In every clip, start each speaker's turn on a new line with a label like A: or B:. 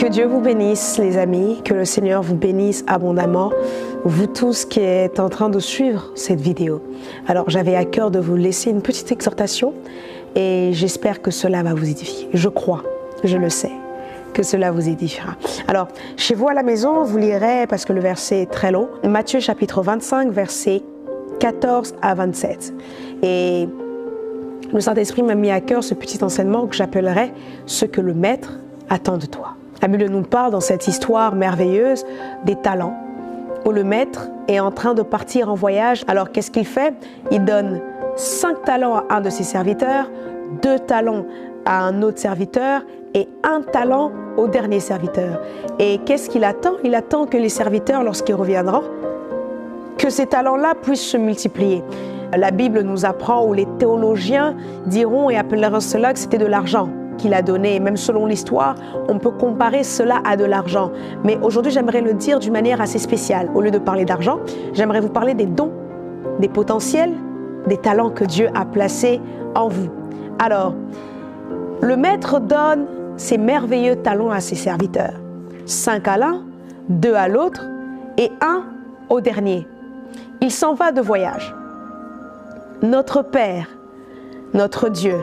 A: Que Dieu vous bénisse, les amis, que le Seigneur vous bénisse abondamment, vous tous qui êtes en train de suivre cette vidéo. Alors, j'avais à cœur de vous laisser une petite exhortation et j'espère que cela va vous édifier. Je crois, je le sais, que cela vous édifiera. Alors, chez vous à la maison, vous lirez, parce que le verset est très long, Matthieu chapitre 25, versets 14 à 27. Et le Saint-Esprit m'a mis à cœur ce petit enseignement que j'appellerais « Ce que le Maître attend de toi ». La Bible nous parle dans cette histoire merveilleuse des talents, où le Maître est en train de partir en voyage. Alors qu'est-ce qu'il fait? Il donne 5 talents à un de ses serviteurs, 2 talents à un autre serviteur et 1 talent au dernier serviteur. Et qu'est-ce qu'il attend? Il attend que les serviteurs, lorsqu'ils reviendront, que ces talents-là puissent se multiplier. La Bible nous apprend, ou les théologiens diront et appelleront cela que c'était de l'argent qu'il a donné. Même selon l'histoire, on peut comparer cela à de l'argent. Mais aujourd'hui, j'aimerais le dire d'une manière assez spéciale. Au lieu de parler d'argent, j'aimerais vous parler des dons, des potentiels, des talents que Dieu a placés en vous. Alors, le Maître donne ces merveilleux talents à ses serviteurs. 5 à l'un, 2 à l'autre et 1 au dernier. Il s'en va de voyage. Notre Père, notre Dieu,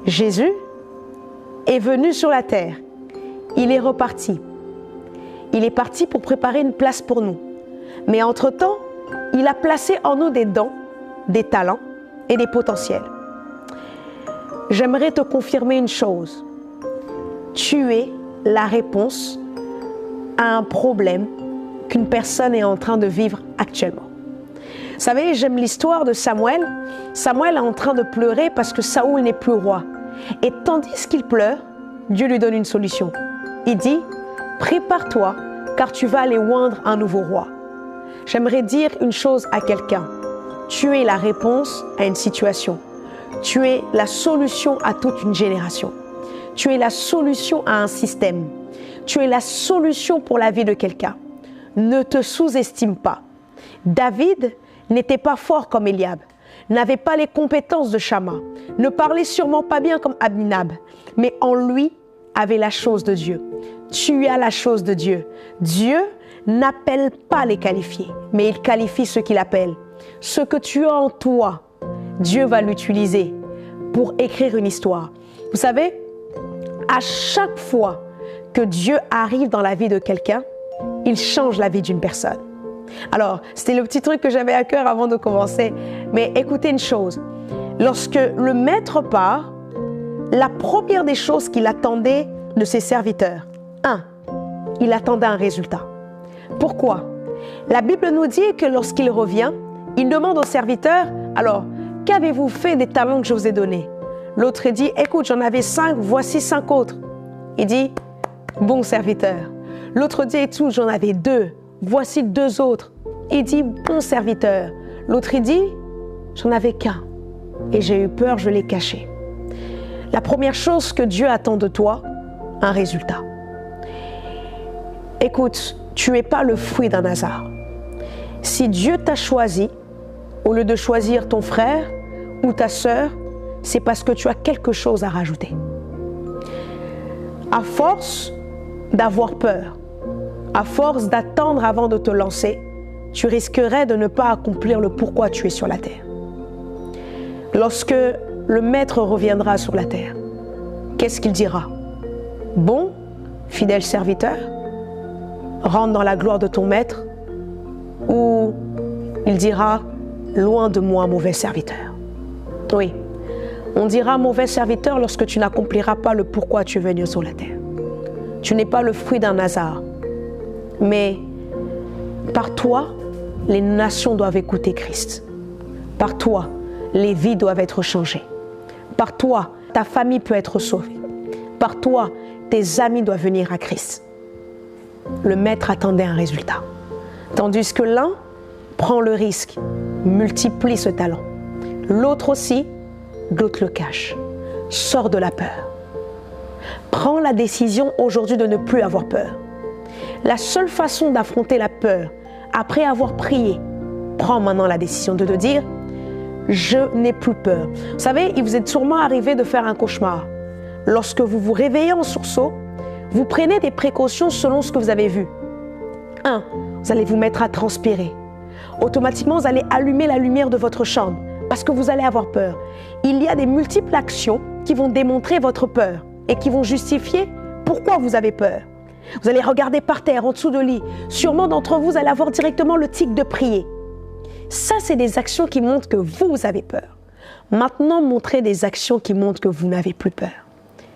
A: Jésus, est venu sur la terre. Il est reparti. Il est parti pour préparer une place pour nous. Mais entre-temps, il a placé en nous des dons, des talents et des potentiels. J'aimerais te confirmer une chose. Tu es la réponse à un problème qu'une personne est en train de vivre actuellement. Vous savez, j'aime l'histoire de Samuel. Samuel est en train de pleurer parce que Saoul n'est plus roi. Et tandis qu'il pleure, Dieu lui donne une solution. Il dit, prépare-toi car tu vas aller oindre un nouveau roi. J'aimerais dire une chose à quelqu'un. Tu es la réponse à une situation. Tu es la solution à toute une génération. Tu es la solution à un système. Tu es la solution pour la vie de quelqu'un. Ne te sous-estime pas. David n'était pas fort comme Eliab, n'avait pas les compétences de Shama, ne parlait sûrement pas bien comme Abinab, mais en lui avait la chose de Dieu. Tu as la chose de Dieu. Dieu n'appelle pas les qualifiés, mais il qualifie ceux qu'il appelle. Ce que tu as en toi, Dieu va l'utiliser pour écrire une histoire. Vous savez, à chaque fois que Dieu arrive dans la vie de quelqu'un, il change la vie d'une personne. Alors, c'était le petit truc que j'avais à cœur avant de commencer. Mais écoutez une chose. Lorsque le Maître part, la première des choses qu'il attendait de ses serviteurs, il attendait un résultat. Pourquoi? La Bible nous dit que lorsqu'il revient, il demande au serviteur, alors, qu'avez-vous fait des talents que je vous ai donnés? L'autre dit, écoute, j'en avais 5, voici 5 autres. Il dit, bon serviteur. L'autre dit, écoute, j'en avais 2. Voici 2 autres. Il dit, bon serviteur. L'autre, il dit, j'en avais qu'un. Et j'ai eu peur, je l'ai caché. La première chose que Dieu attend de toi, un résultat. Écoute, tu n'es pas le fruit d'un hasard. Si Dieu t'a choisi, au lieu de choisir ton frère ou ta sœur, c'est parce que tu as quelque chose à rajouter. À force d'avoir peur, à force d'attendre avant de te lancer, tu risquerais de ne pas accomplir le pourquoi tu es sur la terre. Lorsque le Maître reviendra sur la terre, qu'est-ce qu'il dira? Bon, fidèle serviteur, rentre dans la gloire de ton Maître, ou il dira, loin de moi, mauvais serviteur. Oui, on dira mauvais serviteur lorsque tu n'accompliras pas le pourquoi tu es venu sur la terre. Tu n'es pas le fruit d'un hasard. Mais par toi, les nations doivent écouter Christ. Par toi, les vies doivent être changées. Par toi, ta famille peut être sauvée. Par toi, tes amis doivent venir à Christ. Le Maître attendait un résultat. Tandis que l'un prend le risque, multiplie ce talent. L'autre aussi, l'autre le cache. Sors de la peur. Prends la décision aujourd'hui de ne plus avoir peur. La seule façon d'affronter la peur, après avoir prié, prends maintenant la décision de te dire « Je n'ai plus peur ». Vous savez, il vous est sûrement arrivé de faire un cauchemar. Lorsque vous vous réveillez en sursaut, vous prenez des précautions selon ce que vous avez vu. 1. Vous allez vous mettre à transpirer. Automatiquement, vous allez allumer la lumière de votre chambre parce que vous allez avoir peur. Il y a des multiples actions qui vont démontrer votre peur et qui vont justifier pourquoi vous avez peur. Vous allez regarder par terre, en dessous de lit. Sûrement d'entre vous, vous allez avoir directement le tic de prier. Ça, c'est des actions qui montrent que vous avez peur. Maintenant, montrez des actions qui montrent que vous n'avez plus peur.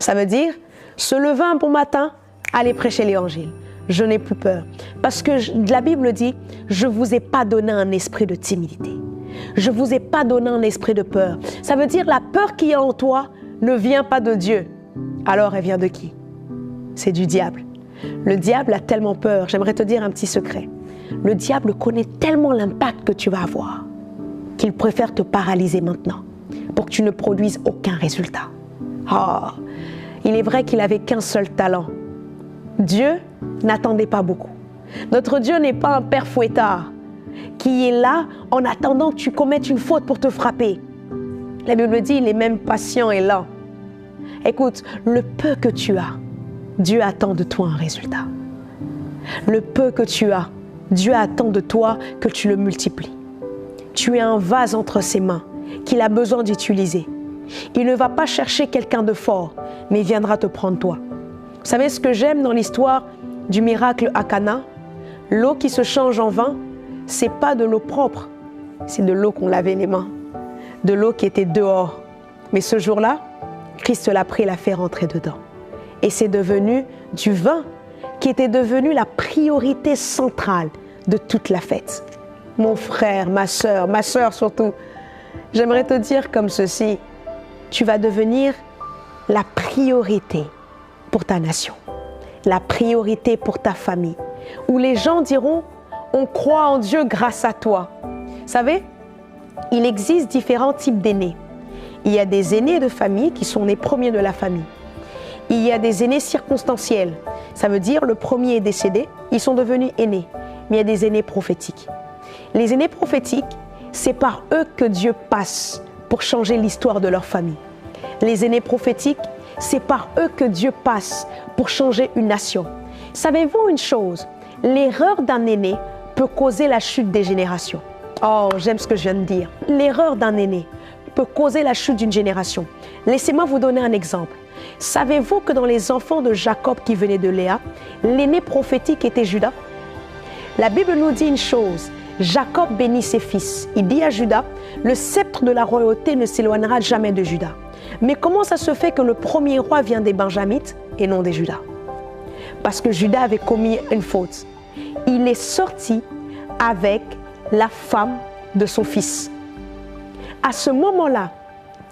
A: Ça veut dire, se lever un bon matin, aller prêcher l'évangile. Je n'ai plus peur. Parce que la Bible dit, je ne vous ai pas donné un esprit de timidité. Je ne vous ai pas donné un esprit de peur. Ça veut dire, la peur qui est en toi ne vient pas de Dieu. Alors, elle vient de qui? C'est du diable. Le diable a tellement peur. J'aimerais te dire un petit secret. Le diable connaît tellement l'impact que tu vas avoir qu'il préfère te paralyser maintenant pour que tu ne produises aucun résultat. Oh, il est vrai qu'il n'avait qu'un seul talent. Dieu n'attendait pas beaucoup. Notre Dieu n'est pas un père fouettard qui est là en attendant que tu commettes une faute pour te frapper. La Bible dit, il est même patient et lent. Écoute, le peu que tu as, Dieu attend de toi un résultat. Le peu que tu as, Dieu attend de toi que tu le multiplies. Tu es un vase entre ses mains qu'il a besoin d'utiliser. Il ne va pas chercher quelqu'un de fort, mais il viendra te prendre toi. Vous savez ce que j'aime dans l'histoire du miracle à Cana? L'eau qui se change en vin, c'est pas de l'eau propre, c'est de l'eau qu'on lavait les mains, de l'eau qui était dehors. Mais ce jour-là, Christ l'a pris et l'a fait rentrer dedans. Et c'est devenu du vin qui était devenu la priorité centrale de toute la fête. Mon frère, ma sœur surtout, j'aimerais te dire comme ceci, tu vas devenir la priorité pour ta nation, la priorité pour ta famille, où les gens diront, on croit en Dieu grâce à toi. Vous savez, il existe différents types d'aînés. Il y a des aînés de famille qui sont les premiers de la famille. Il y a des aînés circonstanciels. Ça veut dire le premier est décédé, ils sont devenus aînés. Mais il y a des aînés prophétiques. Les aînés prophétiques, c'est par eux que Dieu passe pour changer l'histoire de leur famille. Les aînés prophétiques, c'est par eux que Dieu passe pour changer une nation. Savez-vous une chose? L'erreur d'un aîné peut causer la chute des générations. Oh, j'aime ce que je viens de dire. L'erreur d'un aîné peut causer la chute d'une génération. Laissez-moi vous donner un exemple. Savez-vous que dans les enfants de Jacob qui venaient de Léa, l'aîné prophétique était Judas? La Bible nous dit une chose. Jacob bénit ses fils. Il dit à Judas, le sceptre de la royauté ne s'éloignera jamais de Judas. Mais comment ça se fait que le premier roi vient des Benjamites et non des Judas? Parce que Judas avait commis une faute. Il est sorti avec la femme de son fils. À ce moment-là,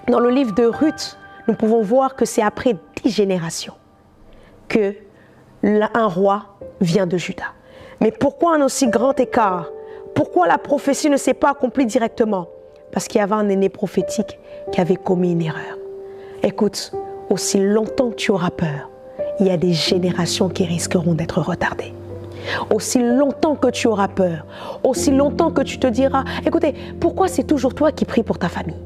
A: dans le livre de Ruth, nous pouvons voir que c'est après 10 générations que un roi vient de Juda. Mais pourquoi un aussi grand écart? Pourquoi la prophétie ne s'est pas accomplie directement? Parce qu'il y avait un aîné prophétique qui avait commis une erreur. Écoute, aussi longtemps que tu auras peur, il y a des générations qui risqueront d'être retardées. Aussi longtemps que tu auras peur, aussi longtemps que tu te diras, écoutez, pourquoi c'est toujours toi qui pries pour ta famille?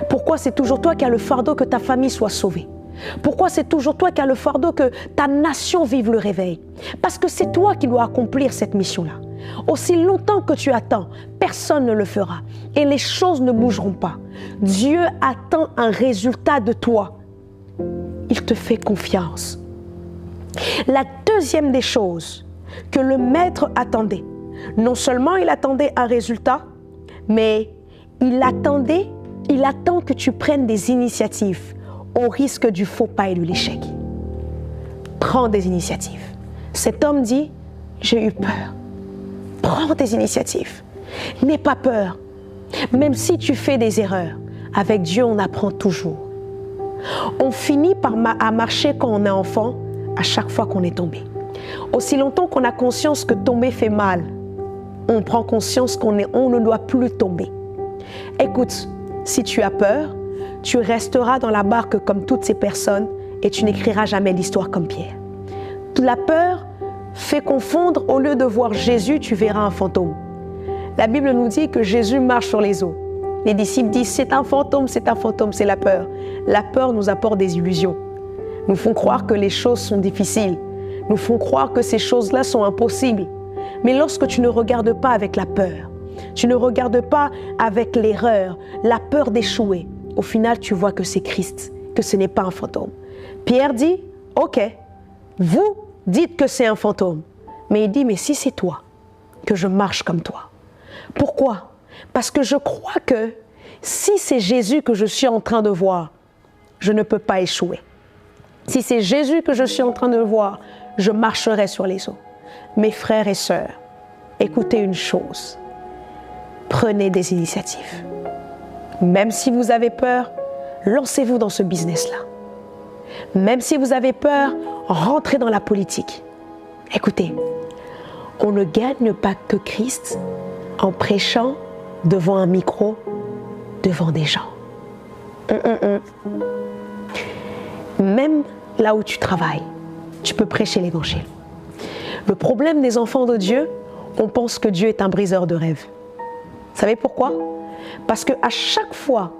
A: Pourquoi c'est toujours toi qui as le fardeau que ta famille soit sauvée? Pourquoi c'est toujours toi qui as le fardeau que ta nation vive le réveil? Parce que c'est toi qui dois accomplir cette mission-là. Aussi longtemps que tu attends, personne ne le fera. Et les choses ne bougeront pas. Dieu attend un résultat de toi. Il te fait confiance. La deuxième des choses que le maître attendait, non seulement il attendait un résultat, mais il attend que tu prennes des initiatives au risque du faux pas et de l'échec. Prends des initiatives. Cet homme dit, j'ai eu peur. Prends des initiatives. N'aie pas peur. Même si tu fais des erreurs, avec Dieu, on apprend toujours. On finit à marcher quand on est enfant, à chaque fois qu'on est tombé. Aussi longtemps qu'on a conscience que tomber fait mal, on prend conscience qu'on ne doit plus tomber. Écoute, si tu as peur, tu resteras dans la barque comme toutes ces personnes et tu n'écriras jamais l'histoire comme Pierre. La peur fait confondre, au lieu de voir Jésus, tu verras un fantôme. La Bible nous dit que Jésus marche sur les eaux. Les disciples disent, c'est un fantôme, c'est la peur. La peur nous apporte des illusions. nous font croire que les choses sont difficiles, nous font croire que ces choses-là sont impossibles. Mais lorsque tu ne regardes pas avec la peur, tu ne regardes pas avec l'erreur, la peur d'échouer, au final, tu vois que c'est Christ, que ce n'est pas un fantôme. Pierre dit, ok, vous dites que c'est un fantôme. Mais il dit, mais si c'est toi, que je marche comme toi. Pourquoi? Parce que je crois que si c'est Jésus que je suis en train de voir, je ne peux pas échouer. Si c'est Jésus que je suis en train de voir, je marcherai sur les eaux. Mes frères et sœurs, écoutez une chose. Prenez des initiatives. Même si vous avez peur, lancez-vous dans ce business-là. Même si vous avez peur, rentrez dans la politique. Écoutez, on ne gagne pas que Christ en prêchant devant un micro, devant des gens. Même là où tu travailles, tu peux prêcher l'évangile. Le problème des enfants de Dieu, on pense que Dieu est un briseur de rêves. Vous savez pourquoi? Parce qu'à chaque fois,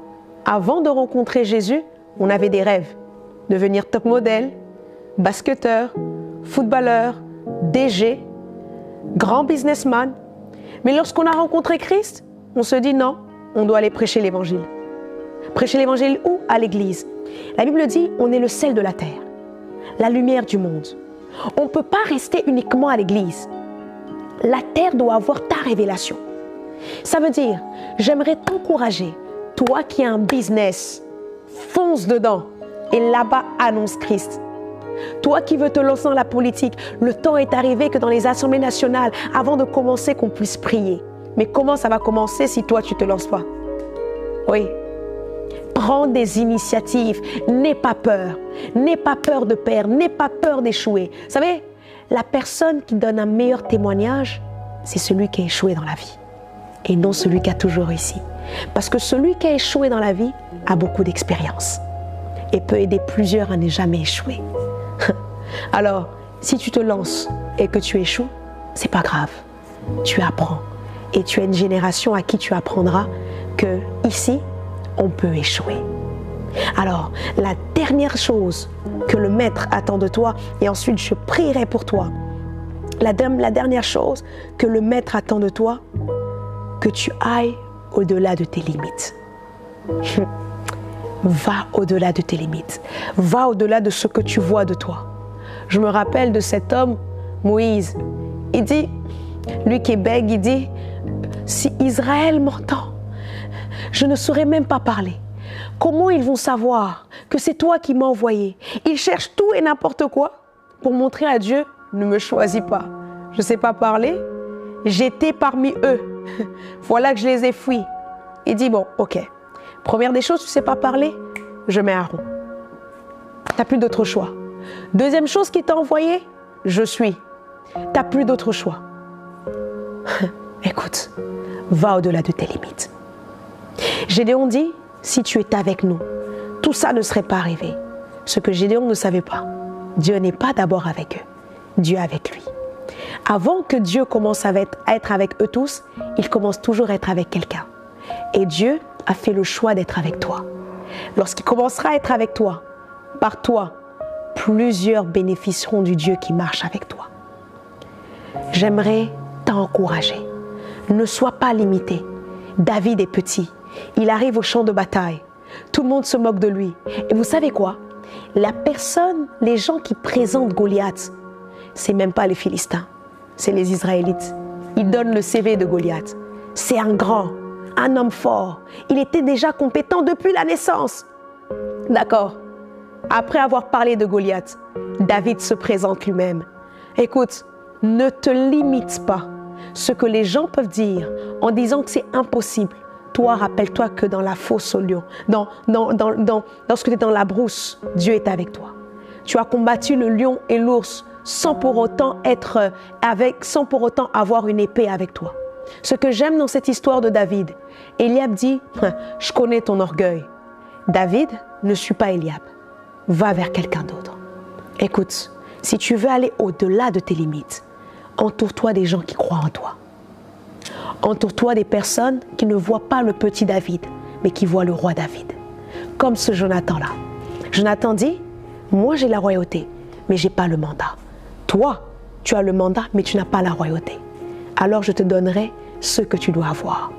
A: avant de rencontrer Jésus, on avait des rêves. Devenir top modèle, basketteur, footballeur, DG, grand businessman. Mais lorsqu'on a rencontré Christ, on se dit non, on doit aller prêcher l'évangile. Prêcher l'évangile où? À l'église. La Bible dit, on est le sel de la terre, la lumière du monde. On ne peut pas rester uniquement à l'église. La terre doit avoir ta révélation. Ça veut dire, j'aimerais t'encourager, toi qui as un business, fonce dedans et là-bas annonce Christ. Toi qui veux te lancer dans la politique, le temps est arrivé que dans les assemblées nationales, avant de commencer, qu'on puisse prier. Mais comment ça va commencer si toi tu ne te lances pas? Oui. Prends des initiatives, n'aie pas peur de perdre, n'aie pas peur d'échouer. Vous savez, la personne qui donne un meilleur témoignage, c'est celui qui a échoué dans la vie et non celui qui a toujours réussi. Parce que celui qui a échoué dans la vie a beaucoup d'expérience et peut aider plusieurs à ne jamais échouer. Alors, si tu te lances et que tu échoues, c'est pas grave. Tu apprends et tu as une génération à qui tu apprendras que ici, on peut échouer. Alors, la dernière chose que le maître attend de toi, et ensuite je prierai pour toi, la dernière chose que le maître attend de toi, que tu ailles au-delà de tes limites. Va au-delà de tes limites. Va au-delà de ce que tu vois de toi. Je me rappelle de cet homme, Moïse. Il dit, lui qui est bègue, il dit, si Israël m'entend, je ne saurais même pas parler. Comment ils vont savoir que c'est toi qui m'as envoyé? Ils cherchent tout et n'importe quoi pour montrer à Dieu, ne me choisis pas. Je ne sais pas parler, j'étais parmi eux. Voilà que je les ai fuis. Il dit, bon, ok. Première des choses, tu ne sais pas parler, je mets Aaron. Tu n'as plus d'autre choix. Deuxième chose qui t'a envoyé, je suis. Tu n'as plus d'autre choix. Écoute, va au-delà de tes limites. Gédéon dit, si tu étais avec nous, tout ça ne serait pas arrivé. Ce que Gédéon ne savait pas, Dieu n'est pas d'abord avec eux, Dieu est avec lui. Avant que Dieu commence à être avec eux tous, il commence toujours à être avec quelqu'un. Et Dieu a fait le choix d'être avec toi. Lorsqu'il commencera à être avec toi, par toi, plusieurs bénéficieront du Dieu qui marche avec toi. J'aimerais t'encourager. Ne sois pas limité. David est petit. Il arrive au champ de bataille. Tout le monde se moque de lui. Et vous savez quoi? Les gens qui présentent Goliath, c'est même pas les Philistins, c'est les Israélites. Ils donnent le CV de Goliath. C'est un grand, un homme fort. Il était déjà compétent depuis la naissance. D'accord. Après avoir parlé de Goliath, David se présente lui-même. Écoute, ne te limite pas. Ce que les gens peuvent dire en disant que c'est impossible, toi, rappelle-toi que dans la fosse au lion, lorsque tu es dans la brousse, Dieu est avec toi. Tu as combattu le lion et l'ours sans pour autant avoir une épée avec toi. Ce que j'aime dans cette histoire de David, Eliab dit, je connais ton orgueil. David ne suit pas Eliab. Va vers quelqu'un d'autre. Écoute, si tu veux aller au-delà de tes limites, entoure-toi des gens qui croient en toi. Entoure-toi des personnes qui ne voient pas le petit David, mais qui voient le roi David. Comme ce Jonathan-là. Jonathan dit, Moi, j'ai la royauté, mais je n'ai pas le mandat. Toi, tu as le mandat, mais tu n'as pas la royauté. Alors je te donnerai ce que tu dois avoir.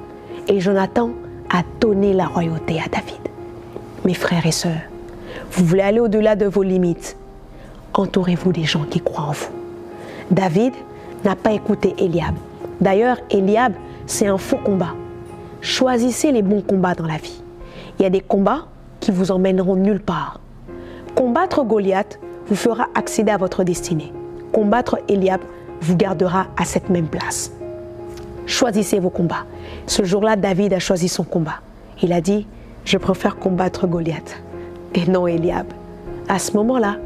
A: Et Jonathan a donné la royauté à David. Mes frères et sœurs, vous voulez aller au-delà de vos limites. Entourez-vous des gens qui croient en vous. David n'a pas écouté Eliab. D'ailleurs, Eliab, c'est un faux combat. Choisissez les bons combats dans la vie. Il y a des combats qui vous emmèneront nulle part. Combattre Goliath vous fera accéder à votre destinée. Combattre Eliab vous gardera à cette même place. Choisissez vos combats. Ce jour-là, David a choisi son combat. Il a dit, je préfère combattre Goliath et non Eliab. À ce moment-là,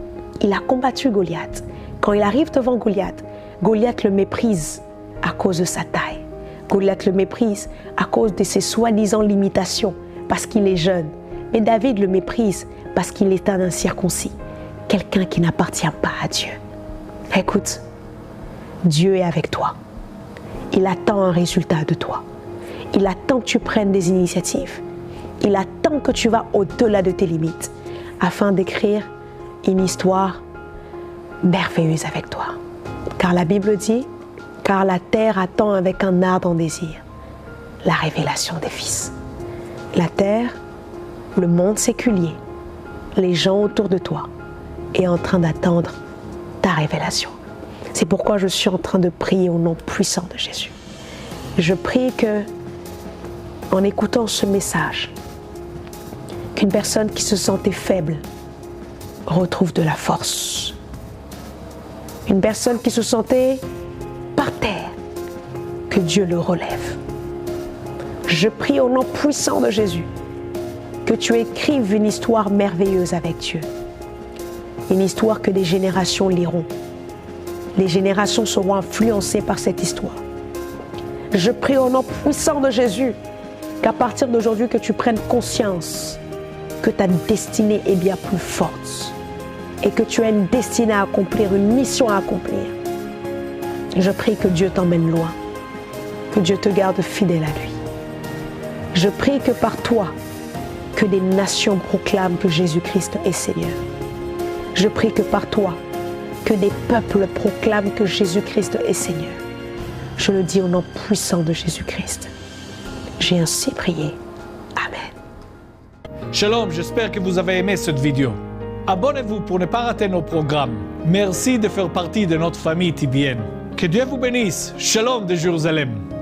A: il a combattu Goliath. Quand il arrive devant Goliath, Goliath le méprise à cause de sa taille. Goliath le méprise à cause de ses soi-disant limitations, parce qu'il est jeune. Mais David le méprise parce qu'il est un incirconcis, quelqu'un qui n'appartient pas à Dieu. Écoute, Dieu est avec toi. Il attend un résultat de toi. Il attend que tu prennes des initiatives. Il attend que tu vas au-delà de tes limites afin d'écrire une histoire merveilleuse avec toi. Car la Bible dit, car la terre attend avec un ardent désir la révélation des fils. La terre, le monde séculier, les gens autour de toi est en train d'attendre ta révélation. C'est pourquoi je suis en train de prier au nom puissant de Jésus. Je prie que, en écoutant ce message, qu'une personne qui se sentait faible retrouve de la force. Une personne qui se sentait par terre, que Dieu le relève. Je prie au nom puissant de Jésus que tu écrives une histoire merveilleuse avec Dieu. Une histoire que des générations liront. Les générations seront influencées par cette histoire. Je prie au nom puissant de Jésus qu'à partir d'aujourd'hui que tu prennes conscience que ta destinée est bien plus forte et que tu as une destinée à accomplir, une mission à accomplir. Je prie que Dieu t'emmène loin, que Dieu te garde fidèle à lui. Je prie que par toi, que des nations proclament que Jésus-Christ est Seigneur. Je prie que par toi, que des peuples proclament que Jésus-Christ est Seigneur. Je le dis au nom puissant de Jésus-Christ. J'ai ainsi prié. Amen.
B: Shalom, j'espère que vous avez aimé cette vidéo. Abonnez-vous pour ne pas rater nos programmes. Merci de faire partie de notre famille TBN. Que Dieu vous bénisse. Shalom de Jérusalem.